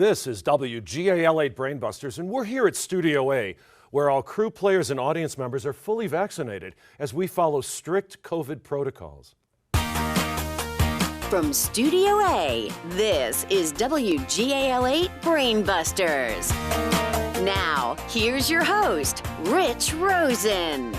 This is WGAL 8 Brainbusters, and we're here at Studio A, where all crew, players, and audience members are fully vaccinated as we follow strict COVID protocols. From Studio A, this is WGAL 8 Brainbusters. Now, here's your host, Rich Rosen.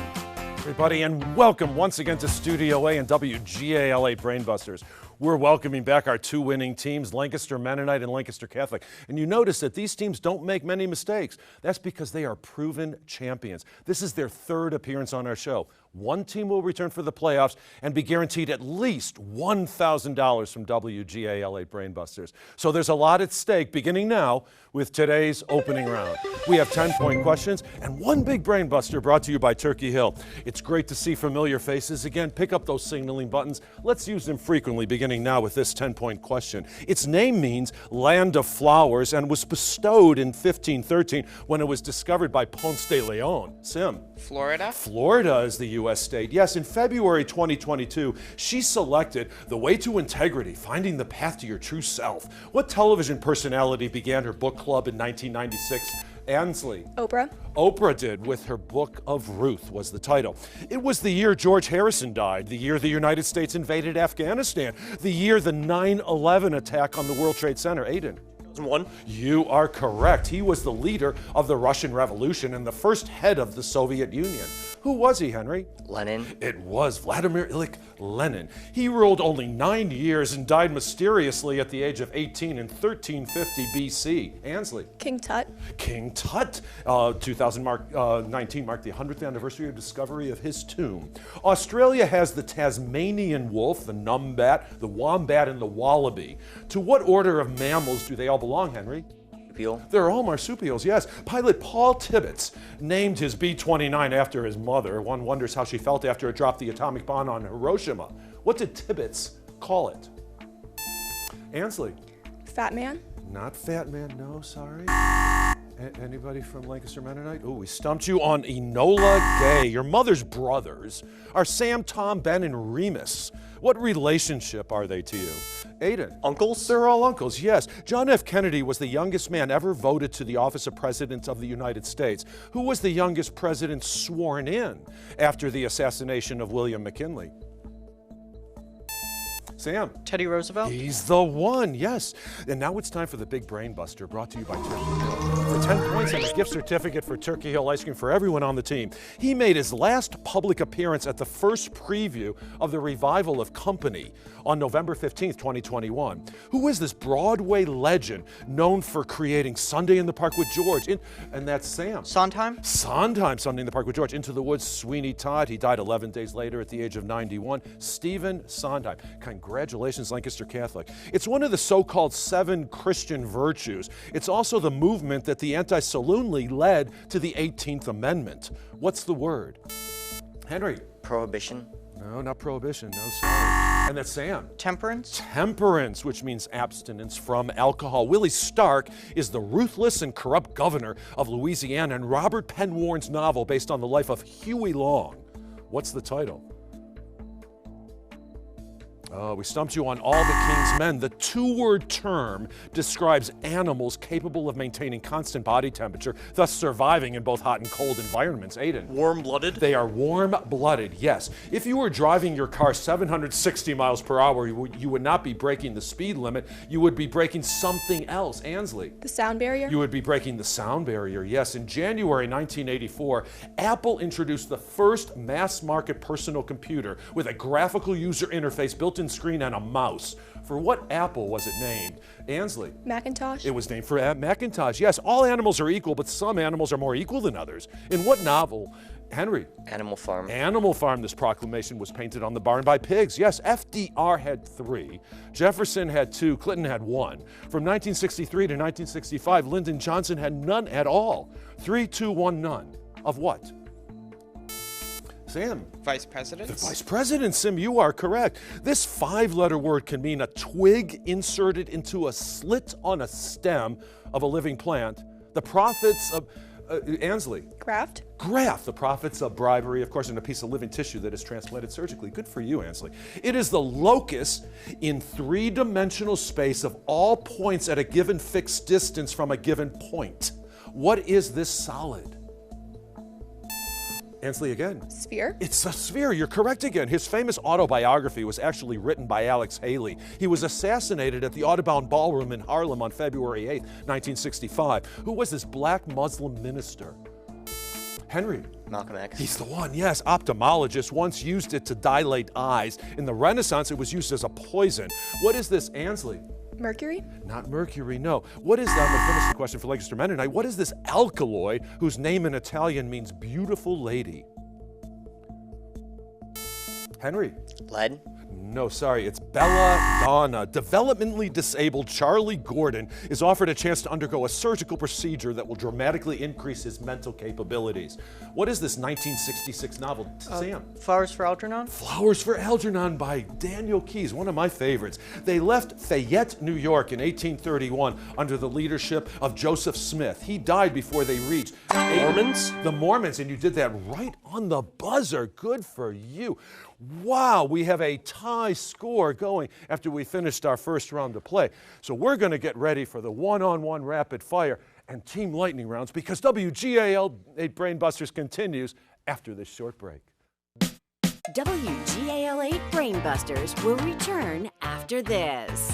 Everybody, and welcome once again to Studio A and WGAL 8 Brainbusters. We're welcoming back our two winning teams, Lancaster Mennonite and Lancaster Catholic. And you notice that these teams don't make many mistakes. That's because they are proven champions. This is their third appearance on our show. One team will return for the playoffs and be guaranteed at least $1,000 from WGAL 8 Brainbusters. So there's a lot at stake, beginning now with today's opening round. We have 10-point questions and one big brainbuster brought to you by Turkey Hill. It's great to see familiar faces again. Pick up those signaling buttons. Let's use them frequently, beginning now with this 10-point question. Its name means Land of Flowers and was bestowed in 1513 when it was discovered by Ponce de Leon. Sim. Florida? Florida is the U.S. state. Yes, in February 2022, she selected The Way to Integrity, Finding the Path to Your True Self. What television personality began her book club in 1996? Ansley. Oprah. Oprah did with her Book of Ruth was the title. It was the year George Harrison died, the year the United States invaded Afghanistan, the year the 9/11 attack on the World Trade Center. Aiden. 2001. You are correct. He was the leader of the Russian Revolution and the first head of the Soviet Union. Who was he, Henry? Lenin. It was Vladimir Ilyich Lenin. He ruled only 9 years and died mysteriously at the age of 18 in 1350 BC. Ansley. King Tut. King Tut. 2019 marked the 100th anniversary of discovery of his tomb. Australia has the Tasmanian wolf, the numbat, the wombat, and the wallaby. To what order of mammals do they all belong, Henry? They're all marsupials, yes. Pilot Paul Tibbets named his B-29 after his mother. One wonders how she felt after it dropped the atomic bomb on Hiroshima. What did Tibbets call it? Ansley. Fat Man. Not Fat Man, no, sorry. Anybody from Lancaster Mennonite? Oh, we stumped you on Enola Gay. Your mother's brothers are Sam, Tom, Ben, and Remus. What relationship are they to you? Aiden. Uncles? They're all uncles, yes. John F. Kennedy was the youngest man ever voted to the office of President of the United States. Who was the youngest president sworn in after the assassination of William McKinley? Sam. Teddy Roosevelt? He's the one, yes. And now it's time for the Big Brain Buster, brought to you by Turkey Hill. For 10 points and a gift certificate for Turkey Hill ice cream for everyone on the team. He made his last public appearance at the first preview of the revival of Company on November 15th, 2021. Who is this Broadway legend known for creating Sunday in the Park with George? And that's Sam. Sondheim? Sondheim, Sunday in the Park with George. Into the Woods, Sweeney Todd. He died 11 days later at the age of 91. Stephen Sondheim. Congratulations, Lancaster Catholic. It's one of the so-called 7 Christian virtues. It's also the movement that the Anti-Saloon League led to the 18th Amendment. What's the word? Henry. Prohibition. No, not prohibition. No, sorry. And that's Sam. Temperance? Temperance, which means abstinence from alcohol. Willie Stark is the ruthless and corrupt governor of Louisiana in Robert Penn Warren's novel based on the life of Huey Long. What's the title? We stumped you on All the King's Men. The 2-word term describes animals capable of maintaining constant body temperature, thus surviving in both hot and cold environments. Aiden. Warm-blooded? They are warm-blooded, yes. If you were driving your car 760 miles per hour, you would not be breaking the speed limit. You would be breaking something else. Ansley. The sound barrier. You would be breaking the sound barrier, yes. In January 1984, Apple introduced the first mass-market personal computer with a graphical user interface, built-in screen, and a mouse. For what apple was it named? Ansley. Macintosh. It was named for Macintosh. Yes, all animals are equal, but some animals are more equal than others. In what novel? Henry. Animal Farm. Animal Farm. This proclamation was painted on the barn by pigs. Yes, FDR had 3. Jefferson had 2. Clinton had 1. From 1963 to 1965, Lyndon Johnson had none at all. 3, 2, 1, none. Of what? Sam. Vice presidents? The vice president, Sim, you are correct. This 5-letter word can mean a twig inserted into a slit on a stem of a living plant. The prophets of Ansley. Graft. Graft, the profits of bribery, of course, in a piece of living tissue that is transplanted surgically. Good for you, Ansley. It is the locus in three-dimensional space of all points at a given fixed distance from a given point. What is this solid? Ansley again. Sphere. It's a sphere, you're correct again. His famous autobiography was actually written by Alex Haley. He was assassinated at the Audubon Ballroom in Harlem on February 8, 1965. Who was this black Muslim minister? Henry. Malcolm X. He's the one, yes. Ophthalmologists once used it to dilate eyes. In the Renaissance, it was used as a poison. What is this, Ansley? Mercury. Not mercury, no. What is, I'm gonna finish the question for Lancaster Mennonite. What is this alkaloid whose name in Italian means beautiful lady? Henry? Lead. No, sorry, it's belladonna. Developmentally disabled Charlie Gordon is offered a chance to undergo a surgical procedure that will dramatically increase his mental capabilities. What is this 1966 novel, Sam? Flowers for Algernon? Flowers for Algernon by Daniel Keyes, one of my favorites. They left Fayette, New York in 1831 under the leadership of Joseph Smith. He died before they reached Mormons? The Mormons, and you did that right on the buzzer. Good for you. Wow, we have a tie score going after we finished our first round of play. So we're going to get ready for the one-on-one rapid fire and team lightning rounds because WGAL 8 Brainbusters continues after this short break. WGAL 8 Brainbusters will return after this.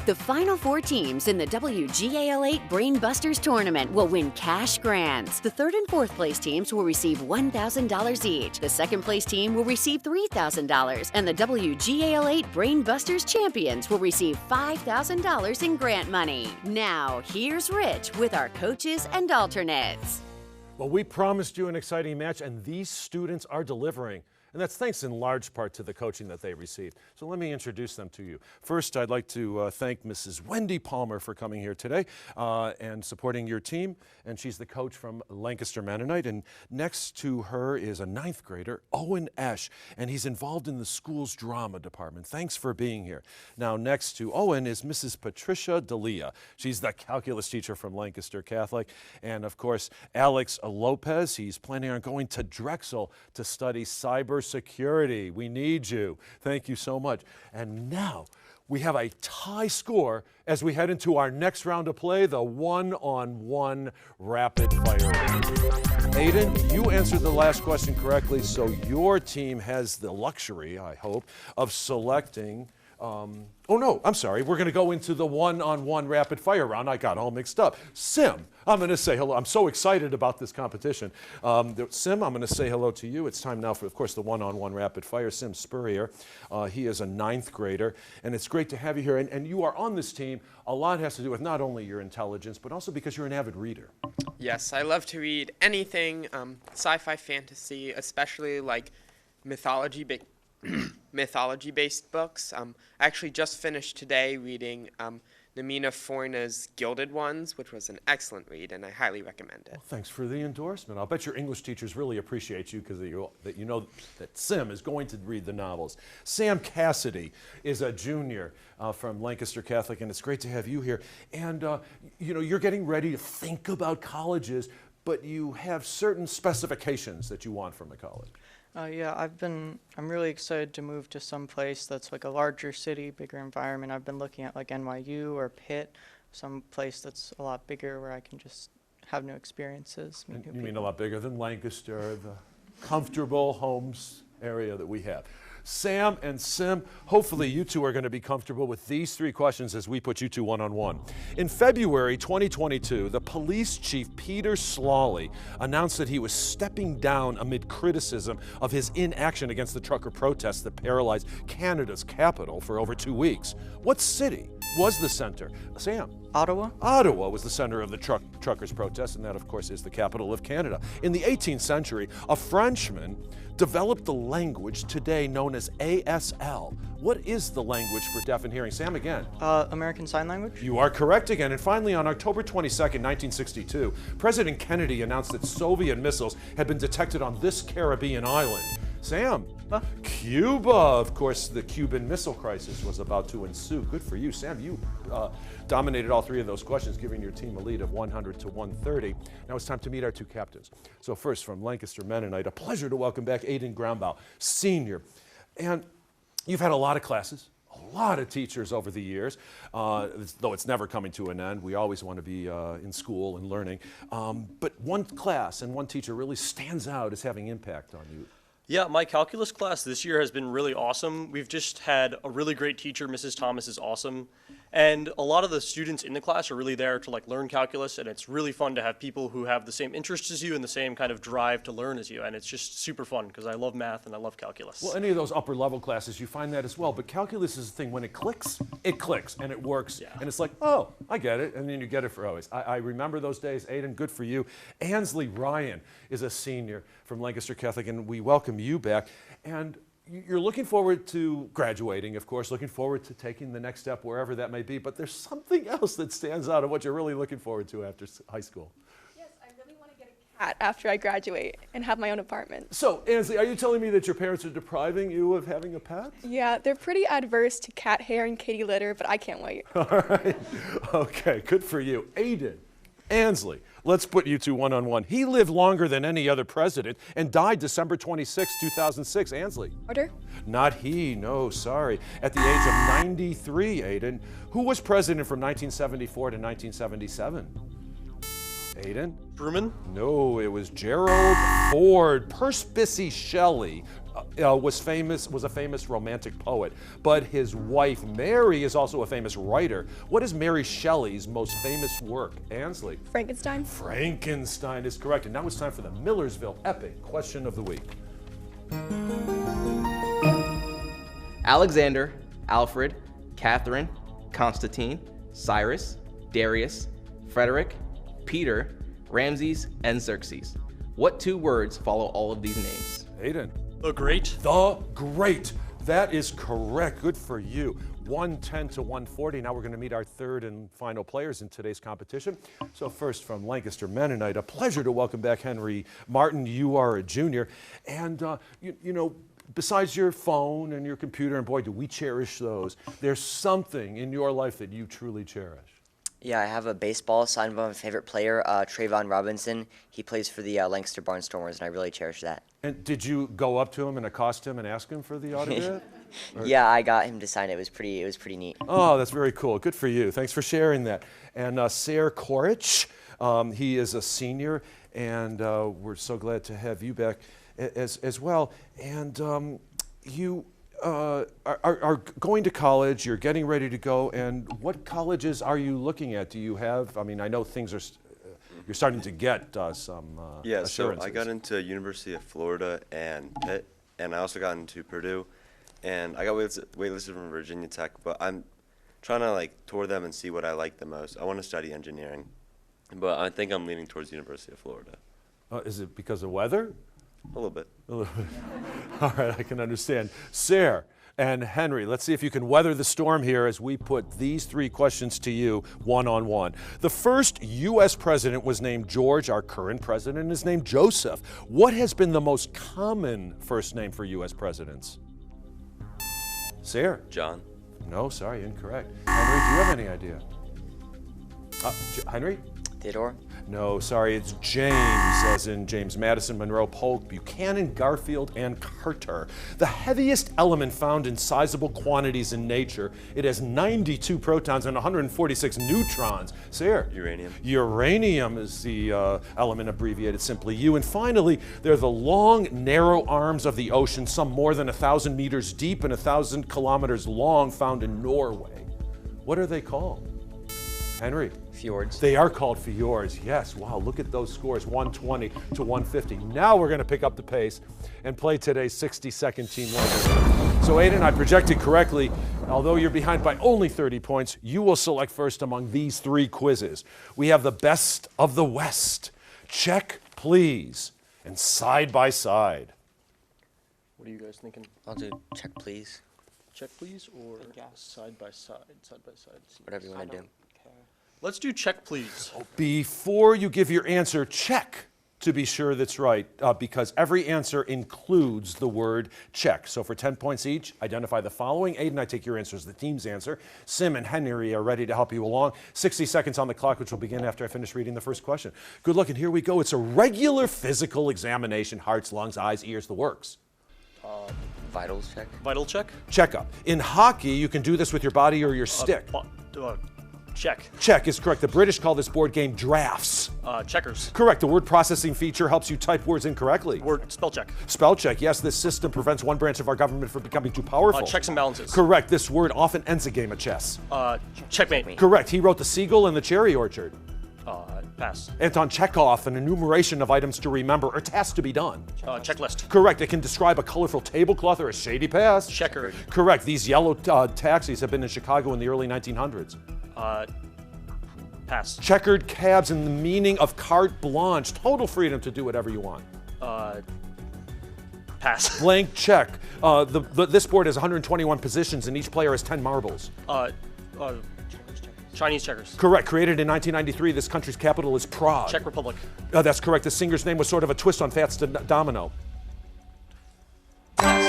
The final 4 teams in the WGAL 8 Brainbusters tournament will win cash grants. The 3rd and 4th place teams will receive $1,000 each. The 2nd place team will receive $3,000. And the WGAL 8 Brainbusters champions will receive $5,000 in grant money. Now, here's Rich with our coaches and alternates. Well, we promised you an exciting match, and these students are delivering. And that's thanks in large part to the coaching that they received. So let me introduce them to you. First, I'd like to thank Mrs. Wendy Palmer for coming here today and supporting your team. And she's the coach from Lancaster Mennonite. And next to her is a 9th grader, Owen Esch, and he's involved in the school's drama department. Thanks for being here. Now, next to Owen is Mrs. Patricia D'Elia. She's the calculus teacher from Lancaster Catholic. And of course, Alex Lopez. He's planning on going to Drexel to study cybersecurity. We need you. Thank you so much. And now we have a tie score as we head into our next round of play, the one-on-one rapid fire. Aiden, you answered the last question correctly, so your team has the luxury, I hope, of selecting oh no, I'm sorry. We're going to go into the one-on-one rapid fire round. I got all mixed up. Sim, I'm going to say hello. I'm so excited about this competition. Sim, I'm going to say hello to you. It's time now for, of course, the one-on-one rapid fire. Sim Spurrier, he is a 9th grader, and it's great to have you here. And you are on this team. A lot has to do with not only your intelligence, but also because you're an avid reader. Yes, I love to read anything sci-fi, fantasy, especially like mythology-based books. I actually just finished today reading Namina Forna's Gilded Ones, which was an excellent read, and I highly recommend it. Well, thanks for the endorsement. I'll bet your English teachers really appreciate you because you know that Sim is going to read the novels. Sam Cassidy is a junior from Lancaster Catholic, and it's great to have you here. And you know, you're getting ready to think about colleges, but you have certain specifications that you want from the college. Yeah, I'm really excited to move to some place that's like a larger city, bigger environment. I've been looking at like NYU or Pitt, some place that's a lot bigger where I can just have new experiences. Meet new You mean people. a lot bigger than Lancaster, the comfortable homes area that we have. Sam and Sim, hopefully you two are going to be comfortable with these 3 questions as we put you two one-on-one. In February 2022, the police chief Peter Slawley announced that he was stepping down amid criticism of his inaction against the trucker protests that paralyzed Canada's capital for over 2 weeks. What city was the center? Sam? Ottawa? Ottawa was the center of the truckers' protest, and that, of course, is the capital of Canada. In the 18th century, a Frenchman developed the language today known as ASL. What is the language for deaf and hearing? Sam, again. American Sign Language? You are correct again. And finally, on October 22nd, 1962, President Kennedy announced that Soviet missiles had been detected on this Caribbean island. Sam, Cuba. Of course, the Cuban Missile Crisis was about to ensue. Good for you, Sam. You dominated all three of those questions, giving your team a lead of 100 to 130. Now it's time to meet our two captains. So first, from Lancaster Mennonite, a pleasure to welcome back Aiden Groundbaugh, senior. And you've had a lot of classes, a lot of teachers over the years, though it's never coming to an end. We always want to be in school and learning. But one class and one teacher really stands out as having impact on you. Yeah, my calculus class this year has been really awesome. We've just had a really great teacher. Mrs. Thomas is awesome. And a lot of the students in the class are really there to learn calculus, and it's really fun to have people who have the same interests as you and the same kind of drive to learn as you. And it's just super fun because I love math and I love calculus. Well, any of those upper level classes, you find that as well. But calculus is the thing, when it clicks and it works. Yeah. And it's like, oh, I get it. And then you get it for always. I remember those days. Aiden, good for you. Ansley Ryan is a senior from Lancaster Catholic, and we welcome you back. And you're looking forward to graduating, of course, looking forward to taking the next step wherever that may be. But there's something else that stands out of what you're really looking forward to after high school. Yes, I really want to get a cat after I graduate and have my own apartment. So, Ansley, are you telling me that your parents are depriving you of having a pet? Yeah, they're pretty adverse to cat hair and kitty litter, but I can't wait. All right. Okay, good for you. Aiden, Ansley, let's put you two one-on-one. He lived longer than any other president and died December 26, 2006. Ansley. Order? Not he, no, sorry. At the age of 93, Aiden. Who was president from 1974 to 1977? Aiden? Truman? No, it was Gerald Ford. Percy Shelley was a famous romantic poet, but his wife Mary is also a famous writer. What is Mary Shelley's most famous work? Ansley? Frankenstein? Frankenstein is correct. And now it's time for the Millersville Epic Question of the Week. Alexander, Alfred, Catherine, Constantine, Cyrus, Darius, Frederick, Peter, Ramses, and Xerxes. What two words follow all of these names? Aiden? The Great? The Great. That is correct. Good for you. 110 to 140. Now we're going to meet our third and final players in today's competition. So first, from Lancaster Mennonite, a pleasure to welcome back Henry Martin. You are a junior. And, you know, besides your phone and your computer, and boy, do we cherish those, there's something in your life that you truly cherish. Yeah, I have a baseball signed by my favorite player, Trayvon Robinson. He plays for the Lancaster Barnstormers, and I really cherish that. And did you go up to him and accost him and ask him for the autograph? Yeah, I got him to sign it. It was pretty neat. Oh, that's very cool. Good for you. Thanks for sharing that. And Sayre Korich, he is a senior, and we're so glad to have you back as well. And you are going to college, you're getting ready to go, and what colleges are you looking at? Do you have, I mean, I know things are, you're starting to get some Yeah, so assurances. I got into University of Florida and Pitt, and I also got into Purdue, and I got waitlisted from Virginia Tech, but I'm trying to tour them and see what I like the most. I want to study engineering, but I think I'm leaning towards University of Florida. Is it because of weather? A little bit. All right, I can understand. Sayre and Henry, let's see if you can weather the storm here as we put these three questions to you one-on-one. The first U.S. president was named George. Our current president is named Joseph. What has been the most common first name for U.S. presidents? Sayre? John? No, sorry, incorrect. Henry, do you have any idea? Henry? Theodore? No, sorry, it's James, as in James Madison, Monroe, Polk, Buchanan, Garfield, and Carter. The heaviest element found in sizable quantities in nature. It has 92 protons and 146 neutrons. Sayre? Uranium. Uranium is the element abbreviated simply U. And finally, they're the long, narrow arms of the ocean, some more than 1,000 meters deep and 1,000 kilometers long, found in Norway. What are they called? Henry? Fjords. They are called fjords, yes. Wow, look at those scores, 120 to 150. Now we're going to pick up the pace and play today's 60-second team limit. So Aiden, I projected correctly. Although you're behind by only 30 points, you will select first among these three quizzes. We have the best of the West. Check, please, and side by side. What are you guys thinking? I'll do check, please. Check, please, or side by side? Side by side. Whatever you want to do. Let's do check, please. Before you give your answer, check to be sure that's right, because every answer includes the word check. So for 10 points each, identify the following. Aiden, I take your answer as the team's answer. Sim and Henry are ready to help you along. 60 seconds on the clock, which will begin after I finish reading the first question. Good luck, and here we go. It's a regular physical examination, hearts, lungs, eyes, ears, the works. Vitals check. Vital check. Checkup. In hockey, you can do this with your body or your stick. Check. Check is correct. The British call this board game drafts. Checkers. Correct. The word processing feature helps you type words incorrectly. Word spell check. Spell check. Yes, this system prevents one branch of our government from becoming too powerful. Checks and balances. Correct. This word often ends a game of chess. Checkmate. Correct. He wrote The Seagull and the Cherry Orchard. Pass. Anton Chekhov, an enumeration of items to remember or tasks to be done. Checklist. Correct. It can describe a colorful tablecloth or a shady past. Checkered. Correct. These yellow taxis have been in Chicago in the early 1900s. Pass. Checkered cabs and the meaning of carte blanche, total freedom to do whatever you want. Pass. Blank check. This board has 121 positions and each player has 10 marbles. Chinese checkers. Correct. Created in 1993, this country's capital is Prague. Czech Republic. That's correct. The singer's name was sort of a twist on Fats Domino.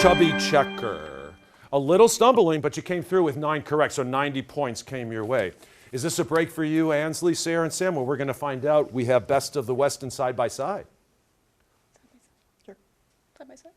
Chubby Checker. A little stumbling, but you came through with 9 correct, so 90 points came your way. Is this a break for you, Ansley, Sarah, and Sam? Well, we're going to find out. We have Best of the West and Side by Side. Sure. Side by side.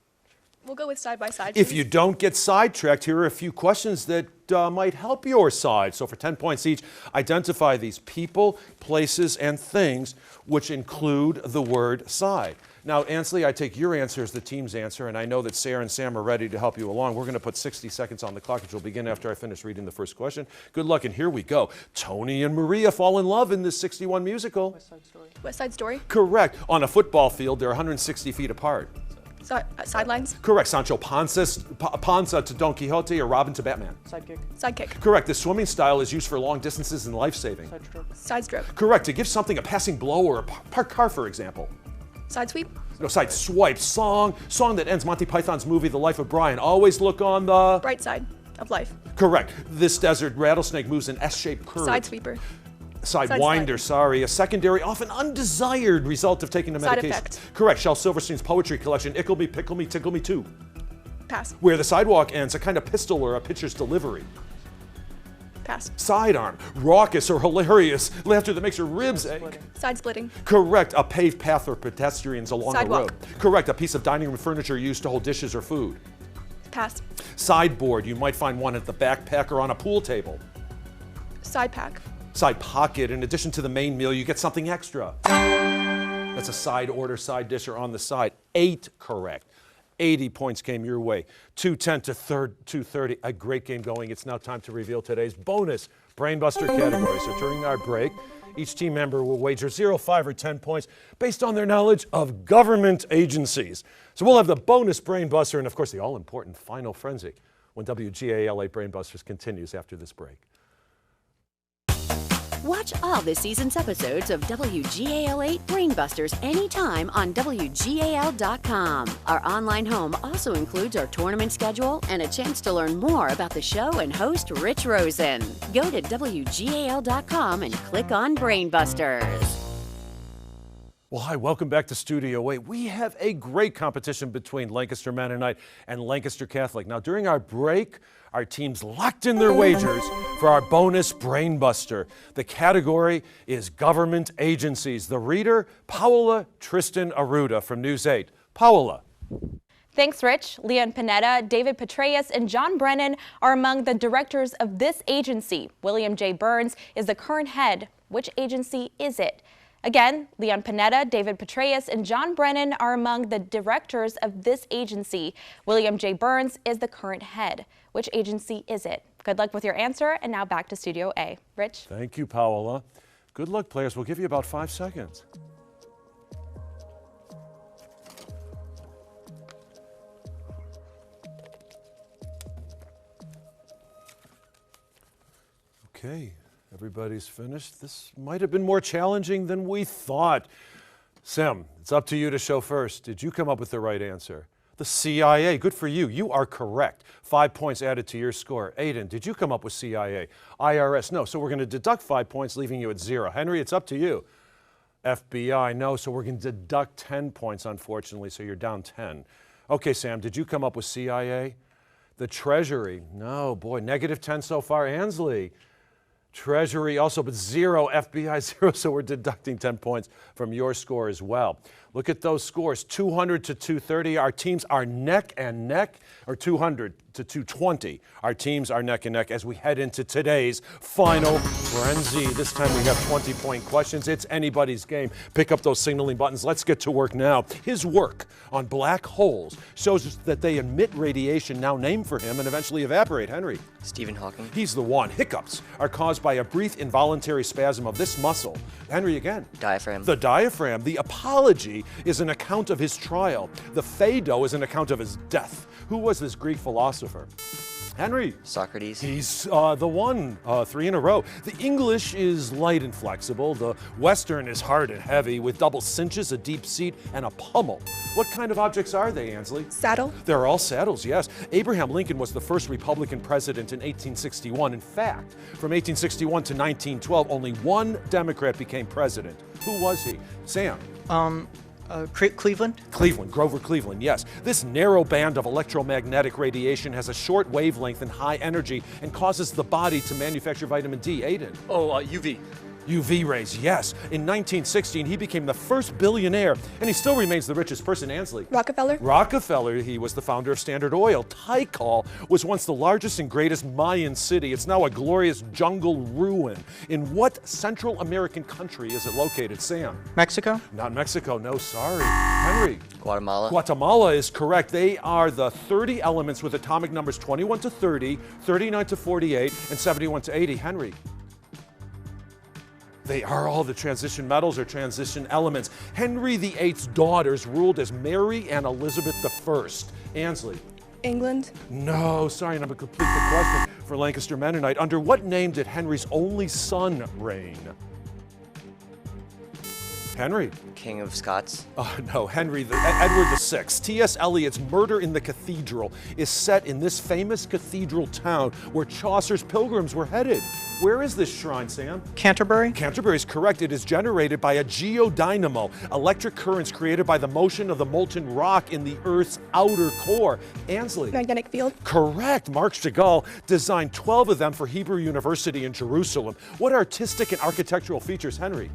We'll go with side by side. If you don't get sidetracked, here are a few questions that might help your side. So for 10 points each, identify these people, places, and things which include the word side. Now, Ansley, I take your answer as the team's answer, and I know that Sarah and Sam are ready to help you along. We're going to put 60 seconds on the clock, which will begin after I finish reading the first question. Good luck, and here we go. Tony and Maria fall in love in this 61 musical. West Side Story. West Side Story. Correct. On a football field, they're 160 feet apart. Sidelines. Correct. Sancho Panza to Don Quixote or Robin to Batman. Sidekick. Sidekick. Correct. The swimming style is used for long distances and life-saving. Side stroke. Side stroke. Correct. To give something a passing blow or a parked car, for example. Side sweep. No, side swipe. Song that ends Monty Python's movie The Life of Brian. Always look on the... Bright side of life. Correct. This desert rattlesnake moves in S-shaped curve. Side sweeper. Sidewinder, sorry. A secondary, often undesired result of taking a Side medication. effect. Correct. Shel Silverstein's poetry collection, Ickle Me, Pickle Me, Tickle Me Too. Pass. Where the sidewalk ends, a kind of pistol or a pitcher's delivery. Pass. Sidearm, raucous or hilarious, laughter that makes your ribs ache. Side splitting. Correct. A paved path for pedestrians along Sidewalk. the road. Correct. A piece of dining room furniture used to hold dishes or food. Pass. Sideboard, you might find one at the backpack or on a pool table. Side pack. Side pocket, in addition to the main meal, you get something extra. That's a side order, side dish, or on the side. 8 correct. 80 points came your way. 210 to 230. A great game going. It's now time to reveal today's bonus Brainbuster category. So during our break, each team member will wager 0, 5, or 10 points based on their knowledge of government agencies. So we'll have the bonus Brainbuster and, of course, the all-important Final Frenzy when WGAL8 Brainbusters continues after this break. Watch all this season's episodes of WGAL8 Brainbusters anytime on WGAL.com. Our online home also includes our tournament schedule and a chance to learn more about the show and host Rich Rosen. Go to WGAL.com and click on Brainbusters. Well, hi, welcome back to Studio 8. We have a great competition between Lancaster Mennonite and Lancaster Catholic. Now, during our break, our teams locked in their wagers for our bonus Brainbuster. The category is government agencies. The reader, Paola Tristan Arruda from News 8. Paola. Thanks, Rich. Leon Panetta, David Petraeus, and John Brennan are among the directors of this agency. William J. Burns is the current head. Which agency is it? Again, Leon Panetta, David Petraeus, and John Brennan are among the directors of this agency. William J. Burns is the current head. Which agency is it? Good luck with your answer, and now back to Studio A. Rich? Thank you, Paola. Good luck, players. We'll give you about 5 seconds. Okay, everybody's finished. This might have been more challenging than we thought. Sim, it's up to you to show first. Did you come up with the right answer? The CIA, good for you. You are correct. 5 points added to your score. Aiden, did you come up with CIA? IRS, no. So we're going to deduct 5 points, leaving you at 0. Henry, it's up to you. FBI, no, so we're going to deduct 10 points, unfortunately, so you're down 10. Okay, Sam, did you come up with CIA? The Treasury, no, boy, negative 10 so far. Ansley, Treasury also, but 0, FBI 0, so we're deducting 10 points from your score as well. Look at those scores, 200 to 230. Our teams are neck and neck, or 200 to 220. Our teams are neck and neck as we head into today's final frenzy. This time we have 20-point questions. It's anybody's game. Pick up those signaling buttons. Let's get to work now. His work on black holes shows us that they emit radiation now named for him and eventually evaporate. Henry. Stephen Hawking. He's the one. Hiccups are caused by a brief involuntary spasm of this muscle. Henry again. Diaphragm. The diaphragm. The apology is an account of his trial. The Phaedo is an account of his death. Who was this Greek philosopher? Henry. Socrates. He's the one, 3 in a row. The English is light and flexible. The Western is hard and heavy with double cinches, a deep seat, and a pummel. What kind of objects are they, Ansley? Saddle. They're all saddles, yes. Abraham Lincoln was the first Republican president in 1861. In fact, from 1861 to 1912, only one Democrat became president. Who was he? Sam. Cleveland? Cleveland, Grover Cleveland, yes. This narrow band of electromagnetic radiation has a short wavelength and high energy and causes the body to manufacture vitamin D. Aiden. Oh, UV. UV rays, yes. In 1916, he became the first billionaire, and he still remains the richest person, Ansley. Rockefeller. Rockefeller, he was the founder of Standard Oil. Tikal was once the largest and greatest Mayan city. It's now a glorious jungle ruin. In what Central American country is it located, Sam? Mexico? Not Mexico, no, sorry. Henry. Guatemala. Guatemala is correct. They are the 30 elements with atomic numbers 21 to 30, 39 to 48, and 71 to 80. Henry. They are all the transition metals or transition elements. Henry VIII's daughters ruled as Mary and Elizabeth I. Ansley. England. No, sorry, and I'm going to complete the question for Lancaster Mennonite. Under what name did Henry's only son reign? Henry. King of Scots. No, Edward VI. T.S. Eliot's Murder in the Cathedral is set in this famous cathedral town where Chaucer's pilgrims were headed. Where is this shrine, Sam? Canterbury? Canterbury is correct. It is generated by a geodynamo, electric currents created by the motion of the molten rock in the Earth's outer core. Ansley. Magnetic field. Correct. Marc Chagall designed 12 of them for Hebrew University in Jerusalem. What artistic and architectural features, Henry?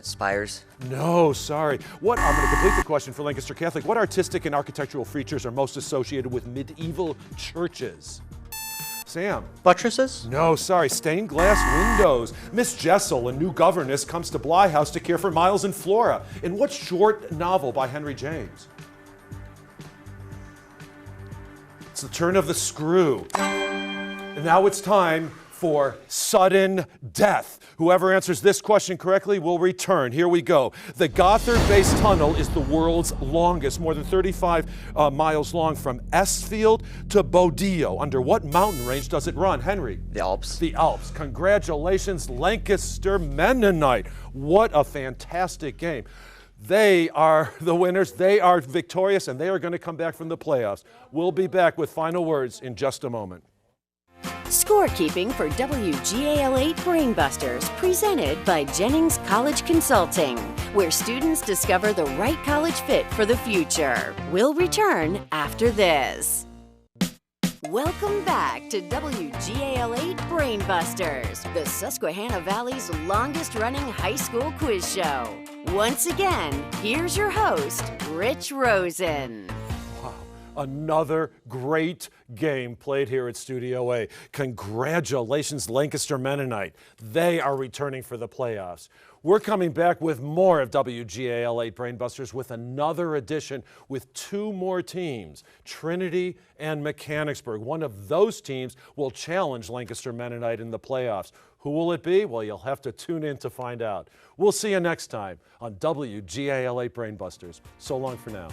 Spires. No, sorry. I'm going to complete the question for Lancaster Catholic. What artistic and architectural features are most associated with medieval churches? Sam. Buttresses? No, sorry. Stained glass windows. Miss Jessel, a new governess, comes to Bly House to care for Miles and Flora. In what short novel by Henry James? It's The Turn of the Screw. And now it's time for sudden death. Whoever answers this question correctly will return. Here we go. The Gothard Base Tunnel is the world's longest, more than 35 miles long from Esfield to Bodillo. Under what mountain range does it run? Henry? The Alps. The Alps. Congratulations, Lancaster Mennonite. What a fantastic game. They are the winners. They are victorious, and they are going to come back from the playoffs. We'll be back with final words in just a moment. Scorekeeping for WGAL8 Brainbusters, presented by Jennings College Consulting, where students discover the right college fit for the future. We'll return after this. Welcome back to WGAL8 Brainbusters, the Susquehanna Valley's longest-running high school quiz show. Once again, here's your host, Rich Rosen. Another great game played here at Studio A. Congratulations, Lancaster Mennonite. They are returning for the playoffs. We're coming back with more of WGAL8 Brainbusters with another edition with 2 more teams, Trinity and Mechanicsburg. One of those teams will challenge Lancaster Mennonite in the playoffs. Who will it be? Well, you'll have to tune in to find out. We'll see you next time on WGAL8 Brainbusters. So long for now.